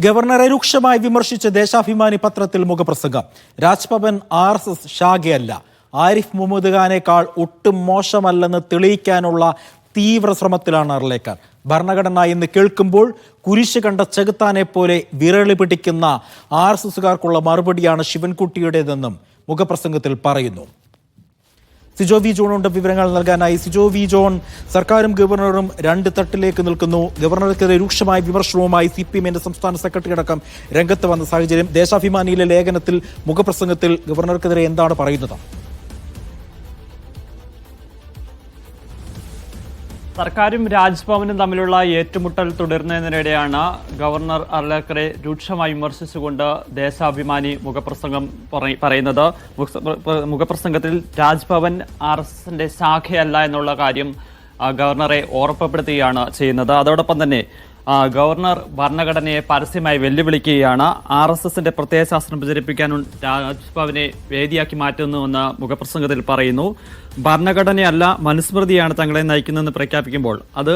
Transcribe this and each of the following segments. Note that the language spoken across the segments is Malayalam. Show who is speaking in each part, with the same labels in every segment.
Speaker 1: ഗവർണറെ രൂക്ഷമായി വിമർശിച്ച് ദേശാഭിമാനി പത്രത്തിൽ മുഖപ്രസംഗം. രാജ്ഭവൻ RSS ശാഖയല്ല, ആരിഫ് മുഹമ്മദ് ഖാനേക്കാൾ ഒട്ടും മോശമല്ലെന്ന് തെളിയിക്കാനുള്ള തീവ്ര ശ്രമത്തിലാണ് അർലേക്കർ. ഭരണഘടന എന്ന് കേൾക്കുമ്പോൾ കുരിശ് കണ്ട ചെകുത്താനെ പോലെ വിരളി പിടിക്കുന്ന RSSകാർക്കുള്ള മറുപടിയാണ് ശിവൻകുട്ടിയുടേതെന്നും മുഖപ്രസംഗത്തിൽ പറയുന്നു. സിജോ വി ജോണുണ്ട് വിവരങ്ങൾ നൽകാനായി. സിജോ വി ജോൺ, സർക്കാരും ഗവർണറും രണ്ട് തട്ടിലേക്ക് നിൽക്കുന്നു. ഗവർണർക്കെതിരെ രൂക്ഷമായ വിമർശനവുമായി CPM സംസ്ഥാന സെക്രട്ടറി അടക്കം രംഗത്ത് വന്ന സാഹചര്യം. ദേശാഭിമാനിയിലെ ലേഖനത്തിൽ മുഖപ്രസംഗത്തിൽ ഗവർണർക്കെതിരെ എന്താണ് പറയുന്നത്?
Speaker 2: സർക്കാരും രാജ്ഭവനും തമ്മിലുള്ള ഏറ്റുമുട്ടൽ തുടരുന്നതിനിടെയാണ് ഗവർണർ അർലേക്കറെ രൂക്ഷമായി വിമർശിച്ചുകൊണ്ട് ദേശാഭിമാനി മുഖപ്രസംഗം പറയുന്നത്. മുഖപ്രസംഗത്തിൽ രാജ്ഭവൻ RSSന്റെ ശാഖയല്ല എന്നുള്ള കാര്യം ഗവർണറെ ഓർമ്മപ്പെടുത്തുകയാണ് ചെയ്യുന്നത്. അതോടൊപ്പം തന്നെ ഗവർണർ ഭരണഘടനയെ പരസ്യമായി വെല്ലുവിളിക്കുകയാണ്. RSSന്റെ പ്രത്യയശാസ്ത്രം പ്രചരിപ്പിക്കാൻ രാജ്ഭവനെ വേദിയാക്കി മാറ്റുന്നുവെന്ന് മുഖപ്രസംഗത്തിൽ പറയുന്നു. ഭരണഘടനയല്ല മനുസ്മൃതിയാണ് തങ്ങളെ നയിക്കുന്നതെന്ന് പ്രഖ്യാപിക്കുമ്പോൾ അത്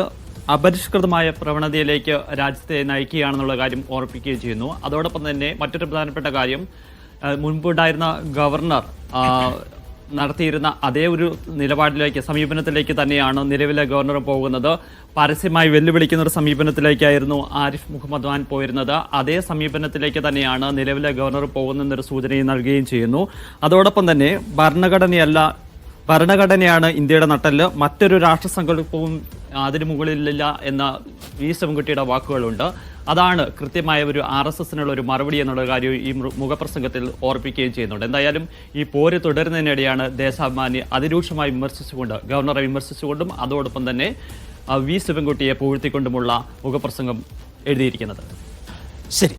Speaker 2: അപരിഷ്കൃതമായ പ്രവണതയിലേക്ക് രാജ്യത്തെ നയിക്കുകയാണെന്നുള്ള കാര്യം ഓർപ്പിക്കുകയും ചെയ്യുന്നു. അതോടൊപ്പം തന്നെ മറ്റൊരു പ്രധാനപ്പെട്ട കാര്യം, മുൻപുണ്ടായിരുന്ന ഗവർണർ നടത്തിയിരുന്ന അതേ ഒരു നിലപാടിലേക്ക്, സമീപനത്തിലേക്ക് തന്നെയാണ് നിലവിലെ ഗവർണർ പോകുന്നത്. പരസ്യമായി വെല്ലുവിളിക്കുന്ന ഒരു സമീപനത്തിലേക്കായിരുന്നു ആരിഫ് മുഹമ്മദ് ഖാൻ പോയിരുന്നത്. അതേ സമീപനത്തിലേക്ക് തന്നെയാണ് നിലവിലെ ഗവർണർ പോകുന്നതെന്നൊരു സൂചനയും നൽകുകയും ചെയ്യുന്നു. അതോടൊപ്പം തന്നെ ഭരണഘടനയാണ് ഇന്ത്യയുടെ നട്ടെല്ല്, മറ്റൊരു രാഷ്ട്രസങ്കല്പവും അതിനു മുകളിലില്ല എന്ന വി ശിവൻകുട്ടിയുടെ വാക്കുകളുണ്ട്. അതാണ് കൃത്യമായ ഒരു RSSനുള്ള ഒരു മറുപടി എന്നുള്ള കാര്യം ഈ മുഖപ്രസംഗത്തിൽ ഓർപ്പിക്കുകയും ചെയ്യുന്നുണ്ട്. എന്തായാലും ഈ പോര് തുടരുന്നതിനിടെയാണ് ദേശാഭിമാനി അതിരൂക്ഷമായി വിമർശിച്ചുകൊണ്ട്, ഗവർണറെ വിമർശിച്ചുകൊണ്ടും അതോടൊപ്പം തന്നെ വി ശിവൻകുട്ടിയെ പുകഴ്ത്തിക്കൊണ്ടുമുള്ള മുഖപ്രസംഗം എഴുതിയിരിക്കുന്നത്.
Speaker 1: ശരി.